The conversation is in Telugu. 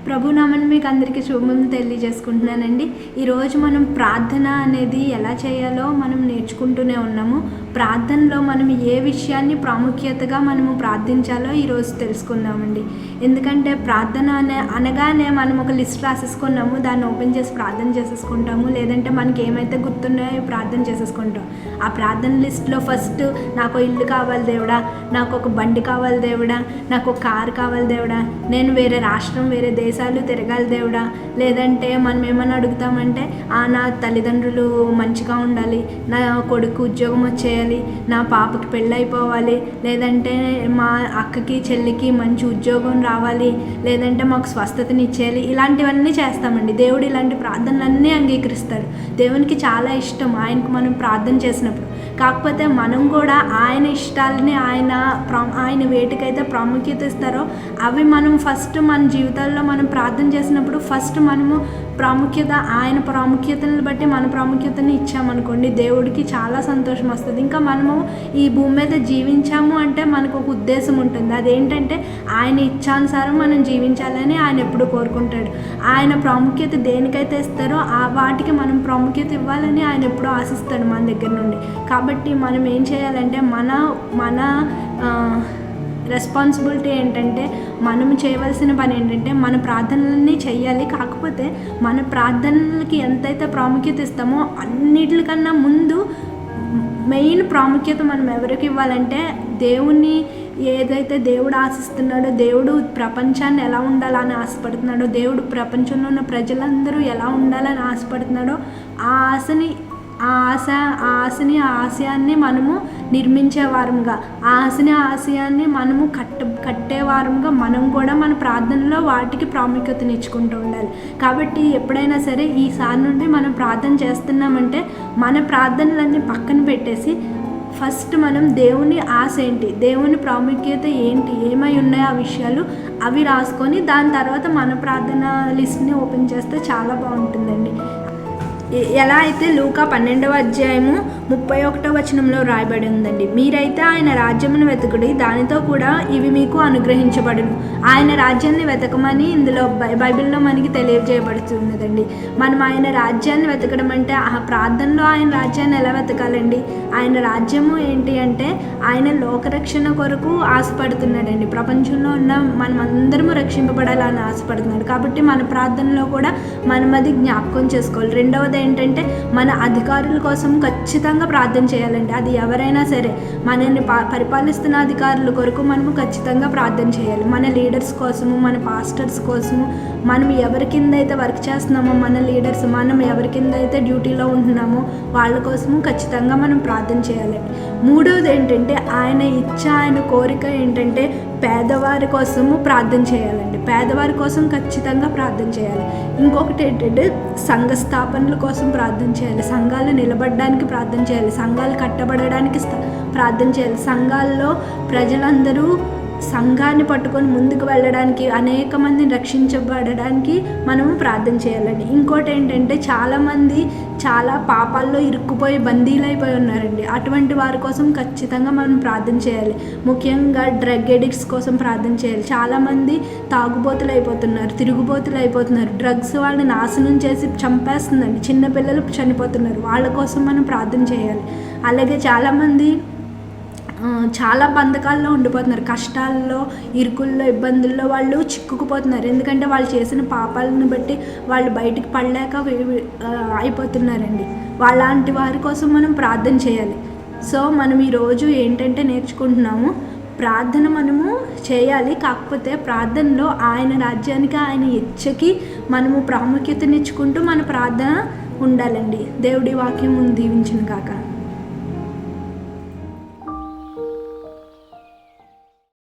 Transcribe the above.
ప్రభునామని మీకు అందరికీ శుభం తెలియజేసుకుంటున్నానండి. ఈరోజు మనం ప్రార్థన అనేది ఎలా చేయాలో మనం నేర్చుకుంటూనే ఉన్నాము. ప్రార్థనలో మనం ఏ విషయాన్ని ప్రాముఖ్యతగా మనము ప్రార్థించాలో ఈరోజు తెలుసుకుందామండి. ఎందుకంటే ప్రార్థన అనగానే మనం ఒక లిస్ట్ రాసేసుకున్నాము, దాన్ని ఓపెన్ చేసి ప్రార్థన చేసేసుకుంటాము. లేదంటే మనకి ఏమైతే గుర్తున్నాయో ప్రార్థన చేసేసుకుంటాం. ఆ ప్రార్థన లిస్ట్లో ఫస్ట్ నాకు ఇల్లు కావాలి దేవుడా, నాకు ఒక బండి కావాలి దేవుడా, నాకు ఒక కారు కావాలి దేవుడా, నేను వేరే రాష్ట్రం వేరే దేశాలు తిరగాలి దేవుడా. లేదంటే మనం ఏమని అడుగుతామంటే నా తల్లిదండ్రులు మంచిగా ఉండాలి, నా కొడుకు ఉద్యోగం వచ్చేయాలి, నా పాపకి పెళ్ళి అయిపోవాలి, లేదంటే మా అక్కకి చెల్లికి మంచి ఉద్యోగం రావాలి, లేదంటే మాకు స్వస్థతని ఇచ్చేయాలి. ఇలాంటివన్నీ చేస్తామండి. దేవుడు ఇలాంటి ప్రార్థనలన్నీ అంగీకరిస్తాడు. దేవునికి చాలా ఇష్టం ఆయనకు మనం ప్రార్థన చేసినప్పుడు. కాకపోతే మనం కూడా ఆయన ఇష్టాలని ఆయన వేటికైతే ప్రాముఖ్యత ఇస్తారో అవి మనం ఫస్ట్ మన జీవితాల్లో మనం ప్రార్థన చేసినప్పుడు ఫస్ట్ మనము ఆయన ప్రాముఖ్యతను బట్టి మన ప్రాముఖ్యతని ఇచ్చామనుకోండి, దేవుడికి చాలా సంతోషం వస్తుంది. ఇంకా మనము ఈ భూమి మీద జీవించాము అంటే మనకు ఒక ఉద్దేశం ఉంటుంది. అదేంటంటే ఆయన ఇచ్చానుసారం మనం జీవించాలని ఆయన ఎప్పుడు కోరుకుంటాడు. ఆయన ప్రాముఖ్యత దేనికైతే ఇస్తారో వాటికి మనం ప్రాముఖ్యత ఇవ్వాలని ఆయన ఎప్పుడూ ఆశిస్తాడు మన దగ్గర నుండి. కాబట్టి మనం ఏం చేయాలంటే మన రెస్పాన్సిబిలిటీ ఏంటంటే మనం చేయవలసిన పని ఏంటంటే మన ప్రార్థనలన్నీ చెయ్యాలి. కాకపోతే మన ప్రార్థనలకి ఎంతైతే ప్రాముఖ్యత ఇస్తామో అన్నిటికన్నా ముందు మెయిన్ ప్రాముఖ్యత మనం ఎవరికి ఇవ్వాలంటే దేవుణ్ణి ఏదైతే దేవుడు ఆశిస్తున్నాడో, దేవుడు ప్రపంచాన్ని ఎలా ఉండాలని ఆశపడుతున్నాడో, దేవుడు ప్రపంచంలో ఉన్న ప్రజలందరూ ఎలా ఉండాలని ఆశపడుతున్నాడో ఆ ఆశయాన్ని మనము నిర్మించేవారంగా, ఆశయాన్ని మనము కట్టేవారంగా మనం కూడా మన ప్రార్థనలో వాటికి ప్రాముఖ్యతనిచ్చుకుంటూ ఉండాలి. కాబట్టి ఎప్పుడైనా సరే ఈసారి నుండి మనం ప్రార్థన చేస్తున్నామంటే మన ప్రార్థనలన్నీ పక్కన పెట్టేసి ఫస్ట్ మనం దేవుని ఆశ ఏంటి, దేవుని ప్రాముఖ్యత ఏంటి, ఏమై ఉన్నాయో ఆ విషయాలు అవి రాసుకొని దాని తర్వాత మన ప్రార్థన లిస్ట్ని ఓపెన్ చేస్తే చాలా బాగుంటుందండి. ఎలా అయితే లూకా 12వ అధ్యాయము 31వ వచనంలో రాయబడి ఉందండి, మీరైతే ఆయన రాజ్యమును వెతుకుడి, దానితో కూడా ఇవి మీకు అనుగ్రహించబడును. ఆయన రాజ్యాన్ని వెతకమని ఇందులో బైబిల్లో మనకి తెలియజేయబడుతున్నదండి. మనం ఆయన రాజ్యాన్ని వెతకడం అంటే ఆ ప్రార్థనలో ఆయన రాజ్యాన్ని ఎలా వెతకాలండి? ఆయన రాజ్యము ఏంటి అంటే ఆయన లోకరక్షణ కొరకు ఆశపడుతున్నాడండి. ప్రపంచంలో ఉన్న మనం అందరము రక్షింపబడాలని ఆశపడుతున్నాడు. కాబట్టి మన ప్రార్థనలో కూడా మనం అది జ్ఞాపకం చేసుకోవాలి. రెండవది ఏంటంటే మన అధికారుల కోసం ఖచ్చితంగా ప్రార్థన చేయాలండి. అది ఎవరైనా సరే మనల్ని పరిపాలిస్తున్న అధికారుల కొరకు మనము ఖచ్చితంగా ప్రార్థన చేయాలి. మన లీడర్స్ కోసము, మన పాస్టర్స్ కోసము, మనం ఎవరి కింద అయితే వర్క్ చేస్తున్నామో మన లీడర్స్, మనం ఎవరి కింద అయితే డ్యూటీలో ఉంటున్నామో వాళ్ళ కోసము ఖచ్చితంగా మనం ప్రార్థన చేయాలండి. మూడవది ఏంటంటే ఆయన కోరిక ఏంటంటే పేదవారి కోసము ప్రార్థన చేయాలండి. పేదవారి కోసం ఖచ్చితంగా ప్రార్థన చేయాలి. ఇంకొకటి ఏంటంటే సంఘ స్థాపనల కోసం ప్రార్థన చేయాలి, సంఘాలు నిలబడడానికి ప్రార్థన చేయాలి, సంఘాలు కట్టబడడానికి ప్రార్థన చేయాలి. సంఘాల్లో ప్రజలందరూ సంఘాన్ని పట్టుకొని ముందుకు వెళ్ళడానికి, అనేక మందిని రక్షించబడడానికి మనము ప్రార్థన చేయాలండి. ఇంకోటి ఏంటంటే చాలామంది చాలా పాపాల్లో ఇరుక్కుపోయి బందీలైపోయి ఉన్నారండి. అటువంటి వారి కోసం ఖచ్చితంగా మనం ప్రార్థన చేయాలి. ముఖ్యంగా డ్రగ్ ఎడిక్ట్స్ కోసం ప్రార్థన చేయాలి. చాలామంది తాగుబోతులు అయిపోతున్నారు, తిరుగుబోతులు అయిపోతున్నారు. డ్రగ్స్ వాళ్ళని నాశనం చేసి చంపేస్తుందండి. చిన్నపిల్లలు చనిపోతున్నారు. వాళ్ళ కోసం మనం ప్రార్థన చేయాలి. అలాగే చాలామంది చాలా బంధకాల్లో ఉండిపోతున్నారు. కష్టాల్లో, ఇరుకుల్లో, ఇబ్బందుల్లో వాళ్ళు చిక్కుకుపోతున్నారు. ఎందుకంటే వాళ్ళు చేసిన పాపాలను బట్టి వాళ్ళు బయటికి పడలేక అయిపోతున్నారండి. వాళ్ళంటి వారి కోసం మనం ప్రార్థన చేయాలి. సో మనం ఈరోజు ఏంటంటే నేర్చుకుంటున్నాము, ప్రార్థన మనము చేయాలి. కాకపోతే ప్రార్థనలో ఆయన రాజ్యానికి, ఆయన ఇచ్చకి మనము ప్రాముఖ్యతనిచ్చుకుంటూ మన ప్రార్థన ఉండాలండి. దేవుడి వాక్యం దీవించును గాక.